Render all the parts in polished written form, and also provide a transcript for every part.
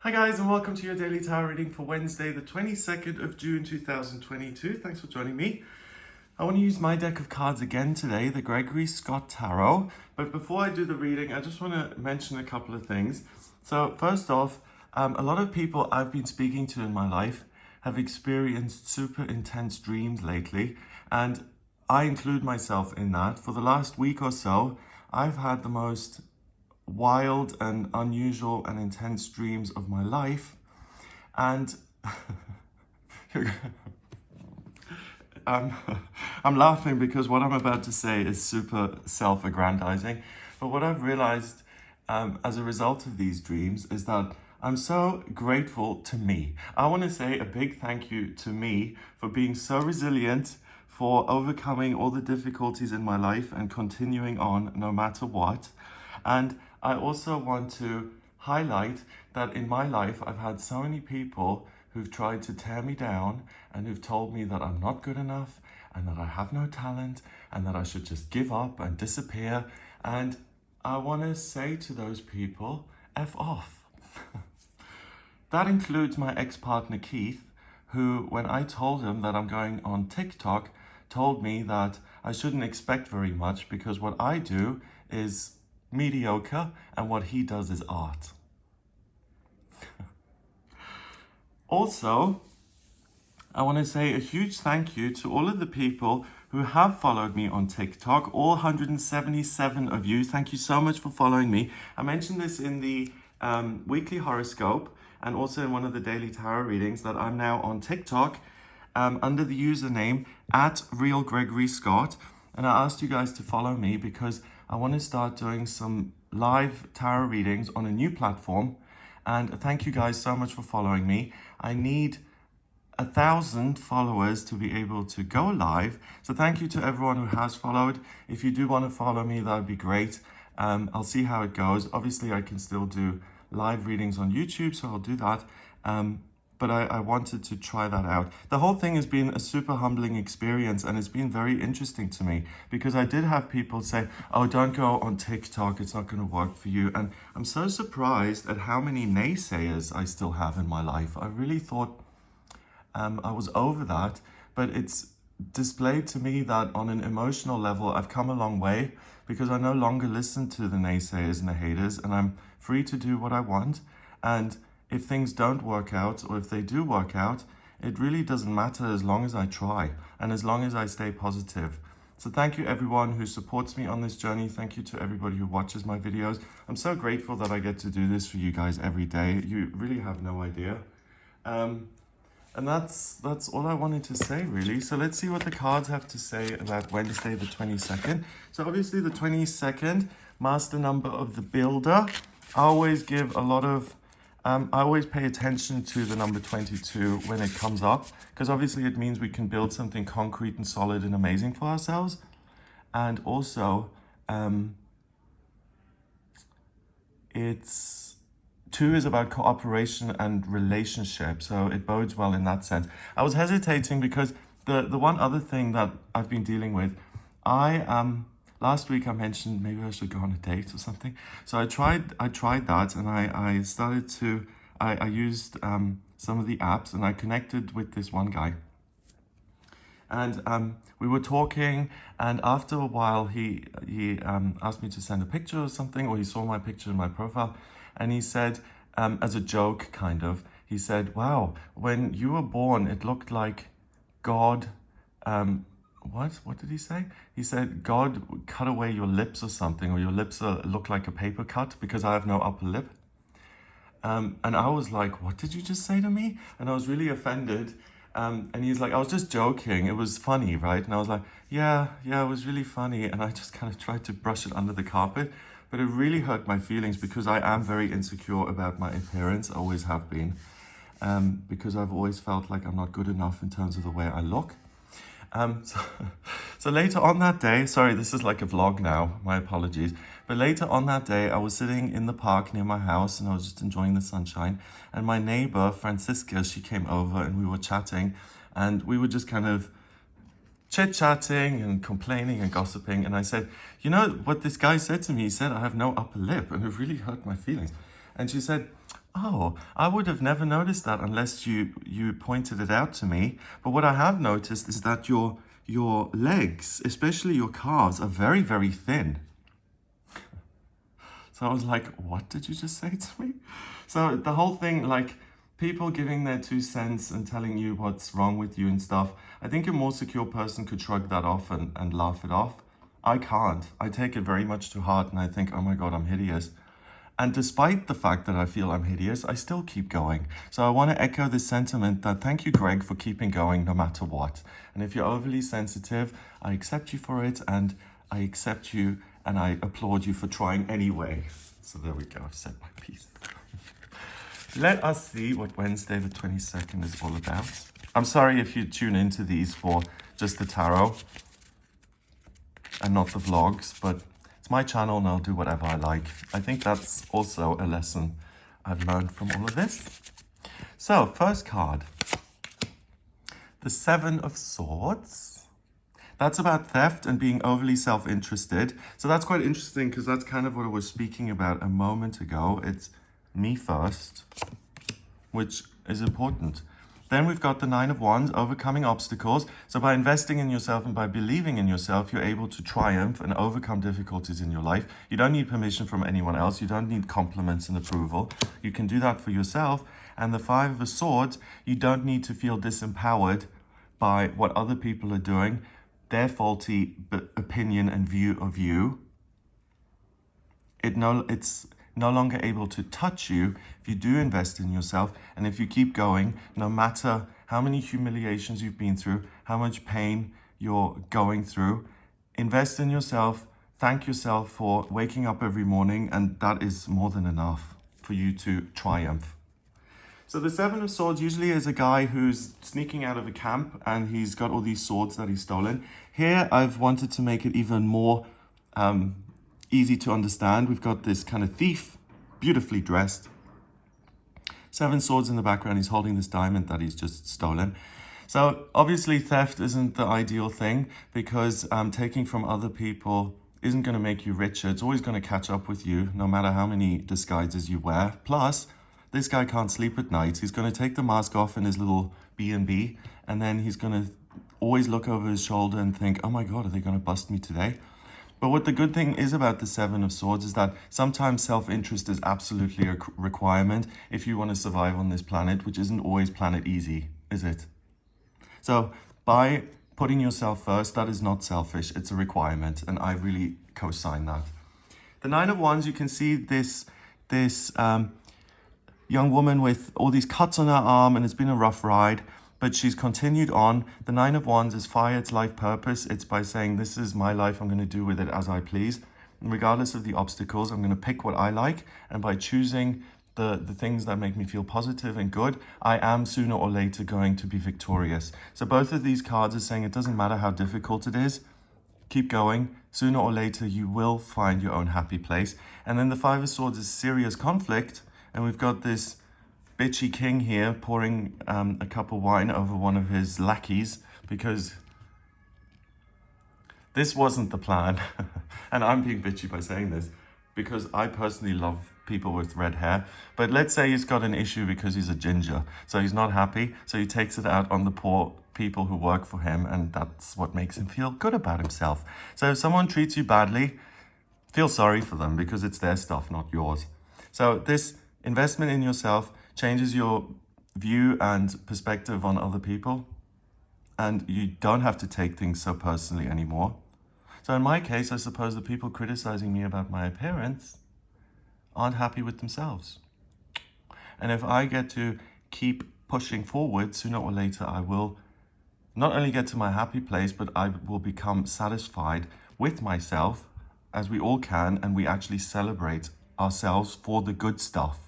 Hi guys, and welcome to your daily tarot reading for Wednesday, the 22nd of June 2022. Thanks for joining me. I want to use my deck of cards again today, the Gregory Tarot. But before I do the reading, I just want to mention a couple of things. So first off, a lot of people I've been speaking to in my life have experienced super intense dreams lately, and I include myself in that. For the last week or so, I've had the most wild and unusual and intense dreams of my life, and I'm laughing because what I'm about to say is super self-aggrandizing, but what I've realized as a result of these dreams is that I'm so grateful to me. I want to say a big thank you to me for being so resilient, for overcoming all the difficulties in my life and continuing on no matter what. And I also want to highlight that in my life, I've had so many people who've tried to tear me down and who've told me that I'm not good enough and that I have no talent and that I should just give up and disappear. And I want to say to those people, F off. That includes my ex-partner Keith, who, when I told him that I'm going on TikTok, told me that I shouldn't expect very much because what I do is mediocre and what he does is art. Also, I want to say a huge thank you to all of the people who have followed me on TikTok, all 177 of you. Thank you so much for following me. I mentioned this in the weekly horoscope and also in one of the daily tarot readings that I'm now on TikTok under the username @RealGregoryScott. And I asked you guys to follow me because I want to start doing some live tarot readings on a new platform. And thank you guys so much for following me. I need 1,000 followers to be able to go live. So thank you to everyone who has followed. If you do want to follow me, that would be great. I'll see how it goes. Obviously, I can still do live readings on YouTube, so I'll do that. But I wanted to try that out. The whole thing has been a super humbling experience, and it's been very interesting to me because I did have people say, oh, don't go on TikTok, it's not going to work for you. And I'm so surprised at how many naysayers I still have in my life. I really thought I was over that, but it's displayed to me that on an emotional level, I've come a long way because I no longer listen to the naysayers and the haters, and I'm free to do what I want. And if things don't work out, or if they do work out, it really doesn't matter as long as I try and as long as I stay positive. So thank you everyone who supports me on this journey. Thank you to everybody who watches my videos. I'm so grateful that I get to do this for you guys every day. You really have no idea. And that's all I wanted to say, really. So let's see what the cards have to say about Wednesday, the 22nd. So obviously the 22nd, master number of the builder. I always give a lot of I always pay attention to the number 22 when it comes up, because obviously it means we can build something concrete and solid and amazing for ourselves. And also, it's 2 is about cooperation and relationship, so it bodes well in that sense. I was hesitating because the one other thing that I've been dealing with, last week I mentioned maybe I should go on a date or something. So I tried that, and I started to, I used some of the apps, and I connected with this one guy. And we were talking, and after a while he asked me to send a picture or something, or he saw my picture in my profile, and he said, as a joke kind of, he said, wow, when you were born, it looked like God, what did he say? He said, God cut away your lips or something, or your lips look like a paper cut because I have no upper lip. And I was like, what did you just say to me? And I was really offended. And he's like, I was just joking. It was funny, right? And I was like, yeah, it was really funny. And I just kind of tried to brush it under the carpet. But it really hurt my feelings because I am very insecure about my appearance. I always have been. Because I've always felt like I'm not good enough in terms of the way I look. So later on that day, sorry, this is like a vlog now, my apologies. But later on that day, I was sitting in the park near my house and I was just enjoying the sunshine. And my neighbor, Francisca, she came over and we were chatting, and we were just kind of chit-chatting and complaining and gossiping. And I said, you know what this guy said to me? He said, I have no upper lip, and it really hurt my feelings. And she said, Oh, I would have never noticed that unless you pointed it out to me. But what I have noticed is that your legs, especially your calves, are very, very thin. So I was like, what did you just say to me? So the whole thing, like people giving their 2 cents and telling you what's wrong with you and stuff, I think a more secure person could shrug that off and laugh it off. I can't. I take it very much to heart and I think, oh my God, I'm hideous. And despite the fact that I feel I'm hideous, I still keep going. So I want to echo this sentiment that thank you, Greg, for keeping going no matter what. And if you're overly sensitive, I accept you for it and I accept you and I applaud you for trying anyway. So there we go, I've said my piece. Let us see what Wednesday the 22nd is all about. I'm sorry if you tune into these for just the tarot and not the vlogs, but it's my channel and I'll do whatever I like. I think that's also a lesson I've learned from all of this. So, first card, the Seven of Swords. That's about theft and being overly self-interested. So that's quite interesting because that's kind of what I was speaking about a moment ago. It's me first, which is important. Then we've got the Nine of Wands, overcoming obstacles. So by investing in yourself and by believing in yourself, you're able to triumph and overcome difficulties in your life. You don't need permission from anyone else. You don't need compliments and approval. You can do that for yourself. And the Five of Swords, you don't need to feel disempowered by what other people are doing, their faulty opinion and view of you. It's no longer able to touch you if you do invest in yourself and if you keep going, no matter how many humiliations you've been through, how much pain you're going through. Invest in yourself, thank yourself for waking up every morning, and that is more than enough for you to triumph. So the Seven of Swords usually is a guy who's sneaking out of a camp and he's got all these swords that he's stolen. Here I've wanted to make it even more easy to understand. We've got this kind of thief, beautifully dressed. 7 swords in the background. He's holding this diamond that he's just stolen. So obviously theft isn't the ideal thing because taking from other people isn't going to make you richer. It's always going to catch up with you no matter how many disguises you wear. Plus, this guy can't sleep at night. He's going to take the mask off in his little B&B and then he's going to always look over his shoulder and think, oh my God, are they going to bust me today? But what the good thing is about the Seven of Swords is that sometimes self-interest is absolutely a requirement if you want to survive on this planet, which isn't always planet easy, is it? So by putting yourself first, that is not selfish, it's a requirement, and I really co-sign that. The Nine of Wands, you can see this young woman with all these cuts on her arm, and it's been a rough ride, but she's continued on. The Nine of Wands is fire, it's life purpose. It's by saying, this is my life, I'm going to do with it as I please. And regardless of the obstacles, I'm going to pick what I like. And by choosing the things that make me feel positive and good, I am sooner or later going to be victorious. So both of these cards are saying it doesn't matter how difficult it is, keep going. Sooner or later, you will find your own happy place. And then the Five of Swords is serious conflict. And we've got this bitchy king here pouring a cup of wine over one of his lackeys because this wasn't the plan. And I'm being bitchy by saying this because I personally love people with red hair. But let's say he's got an issue because he's a ginger. So he's not happy. So he takes it out on the poor people who work for him. And that's what makes him feel good about himself. So if someone treats you badly, feel sorry for them because it's their stuff, not yours. So this investment in yourself changes your view and perspective on other people. And you don't have to take things so personally anymore. So in my case, I suppose the people criticizing me about my appearance aren't happy with themselves. And if I get to keep pushing forward, sooner or later, I will not only get to my happy place, but I will become satisfied with myself, as we all can, and we actually celebrate ourselves for the good stuff.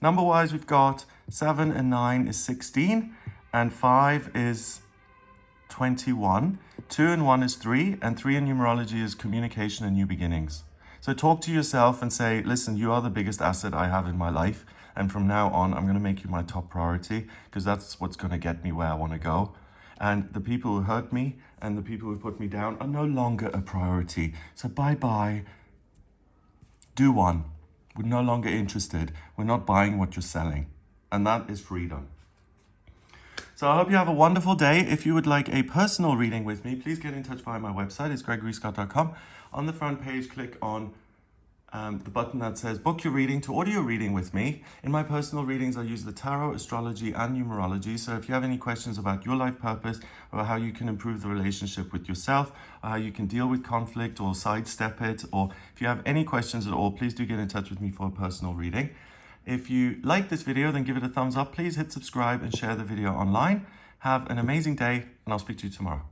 Number-wise, we've got 7 and 9 is 16, and 5 is 21. 2 and 1 is 3, and 3 in numerology is communication and new beginnings. So talk to yourself and say, listen, you are the biggest asset I have in my life. And from now on, I'm going to make you my top priority because that's what's going to get me where I want to go. And the people who hurt me and the people who put me down are no longer a priority. So bye-bye. Do one. We're no longer interested. We're not buying what you're selling. And that is freedom. So I hope you have a wonderful day. If you would like a personal reading with me, please get in touch via my website. It's gregoryscott.com. On the front page, click on the button that says book your reading to order your reading with me. In my personal readings, I use the tarot, astrology, and numerology. So if you have any questions about your life purpose or how you can improve the relationship with yourself, or how you can deal with conflict or sidestep it, or if you have any questions at all, please do get in touch with me for a personal reading. If you like this video, then give it a thumbs up. Please hit subscribe and share the video online. Have an amazing day, and I'll speak to you tomorrow.